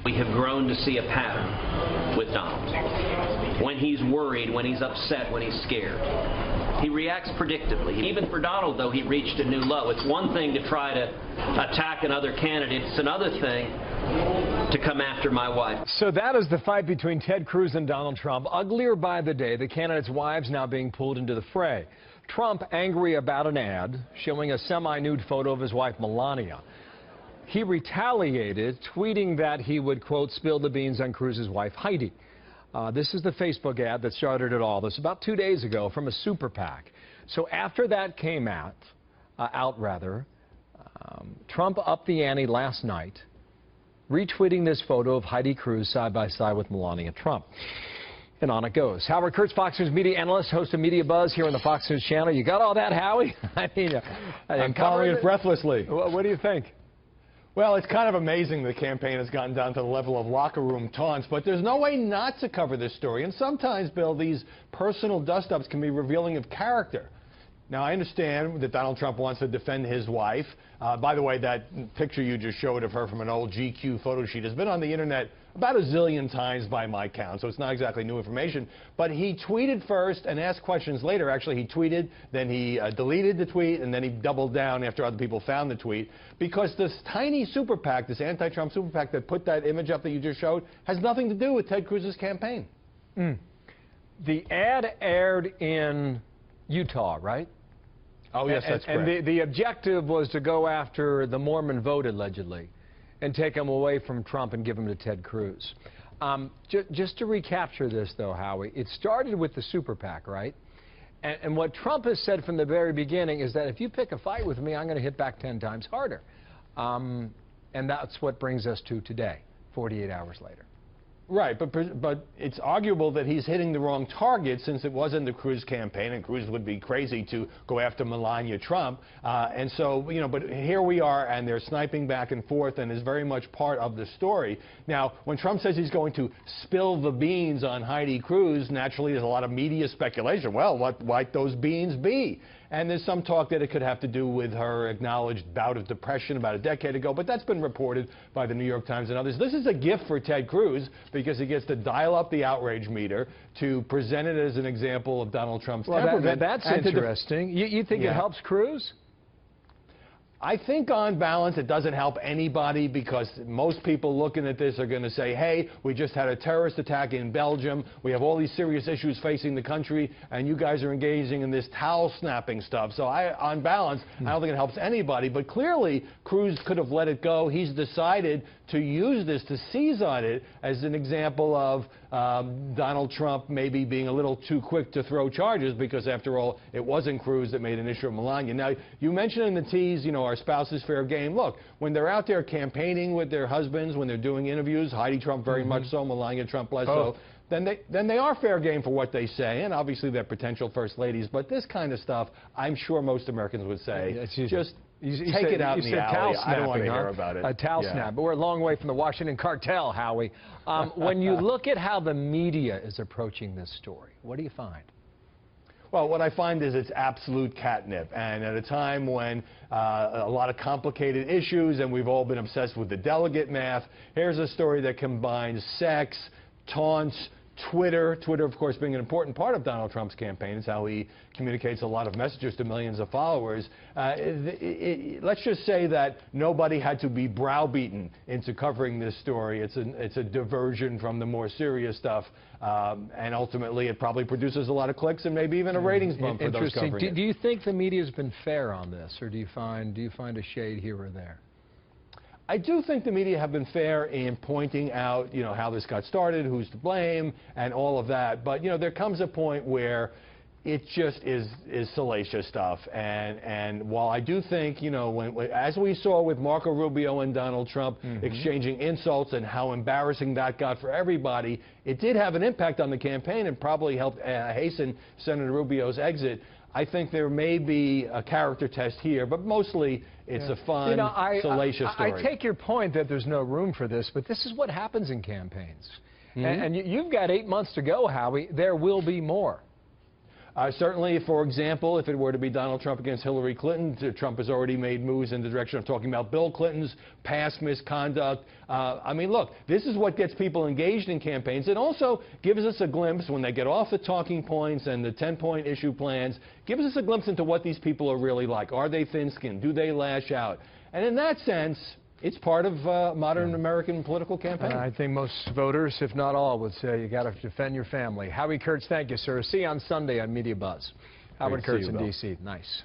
We have grown to see a pattern with Donald. When he's worried, when he's upset, when he's scared, he reacts predictably. Even for Donald, though, he reached a new low. It's one thing to try to attack another candidate. It's another thing to come after my wife. So that is the fight between Ted Cruz and Donald Trump. Uglier by the day, the candidates' wives now being pulled into the fray. Trump angry about an ad showing a semi-nude photo of his wife, Melania. He retaliated, tweeting that he would, quote, spill the beans on Cruz's wife, Heidi. This is the Facebook ad that started it all. This was about 2 days ago from a super PAC. So after that came out, Trump upped the ante last night, retweeting this photo of Heidi Cruz side by side with Melania Trump. And on it goes. Howard Kurtz, Fox News media analyst, host of Media Buzz here on the Fox News channel. You got all that, Howie? I mean, I'm following it breathlessly. What do you think? Well, it's kind of amazing the campaign has gotten down to the level of locker room taunts, but there's no way not to cover this story. And sometimes, Bill, these personal dust-ups can be revealing of character. Now, I understand that Donald Trump wants to defend his wife. By the way, that picture you just showed of her from an old GQ photo sheet has been on the Internet about a zillion times by my count, so it's not exactly new information. But he tweeted first and asked questions later. Actually, he tweeted, then he deleted the tweet, and then he doubled down after other people found the tweet. Because this tiny super PAC, this anti-Trump super PAC that put that image up that you just showed, has nothing to do with Ted Cruz's campaign. The ad aired in Utah, right? Oh, yes, that's correct. And the objective was to go after the Mormon vote, allegedly, and take them away from Trump and give them to Ted Cruz. Just to recapture this, though, Howie, it started with the super PAC, right? And what Trump has said from the very beginning is that if you pick a fight with me, I'm going to hit back 10 times harder. And that's what brings us to today, 48 hours later. Right, but it's arguable that he's hitting the wrong target since it wasn't the Cruz campaign, and Cruz would be crazy to go after Melania Trump. And so, you know, but here we are, and they're sniping back and forth, and is very much part of the story. Now, when Trump says he's going to spill the beans on Heidi Cruz, naturally there's a lot of media speculation. Well, what might those beans be? And there's some talk that it could have to do with her acknowledged bout of depression about a decade ago, but that's been reported by the New York Times and others. This is a gift for Ted Cruz because he gets to dial up the outrage meter to present it as an example of Donald Trump's temperament. That's interesting. You think it helps Cruz? I think on balance it doesn't help anybody because most people looking at this are going to say, hey, we just had a terrorist attack in Belgium. We have all these serious issues facing the country, and you guys are engaging in this towel snapping stuff. So on balance, I don't think it helps anybody. But clearly, Cruz could have let it go. He's decided to use this, to seize on it as an example of Donald Trump maybe being a little too quick to throw charges because, after all, it wasn't Cruz that made an issue of Melania. Now, you mentioned in the tease, you know, our spouses fair game. Look, when they're out there campaigning with their husbands, when they're doing interviews, Heidi Trump very much so, Melania Trump less so, then they are fair game for what they say, and obviously they're potential first ladies. But this kind of stuff, I'm sure most Americans would say, just take it out in the alley. I don't want to hear about it. A towel snap. But we're a long way from the Washington cartel, Howie. When you look at how the media is approaching this story, what do you find? Well, what I find is it's absolute catnip. And at a time when a lot of complicated issues and we've all been obsessed with the delegate math, here's a story that combines sex, taunts, Twitter, of course, being an important part of Donald Trump's campaign. It's how he communicates a lot of messages to millions of followers. Let's just say that nobody had to be browbeaten into covering this story. It's a diversion from the more serious stuff, and ultimately it probably produces a lot of clicks and maybe even a ratings bump for those covering it. Do you think the media has been fair on this, or do you find a shade here or there? I do think the media have been fair in pointing out, you know, how this got started, who's to blame, and all of that. But, you know, there comes a point where it just is salacious stuff. And while I do think, you know, as we saw with Marco Rubio and Donald Trump exchanging insults and how embarrassing that got for everybody, it did have an impact on the campaign and probably helped hasten Senator Rubio's exit. I think there may be a character test here, but mostly it's a fun, salacious story. I take your point that there's no room for this, but this is what happens in campaigns. And you've got 8 months to go, Howie. There will be more. Certainly, for example, if it were to be Donald Trump against Hillary Clinton, Trump has already made moves in the direction of talking about Bill Clinton's past misconduct. I mean, look, this is what gets people engaged in campaigns. It also gives us a glimpse, when they get off the talking points and the 10-point issue plans, gives us a glimpse into what these people are really like. Are they thin-skinned? Do they lash out? And in that sense, it's part of modern American political campaign. I think most voters, if not all, would say you got to defend your family. Howie Kurtz, thank you, sir. See you on Sunday on Media Buzz. Howard Kurtz in D.C. Nice.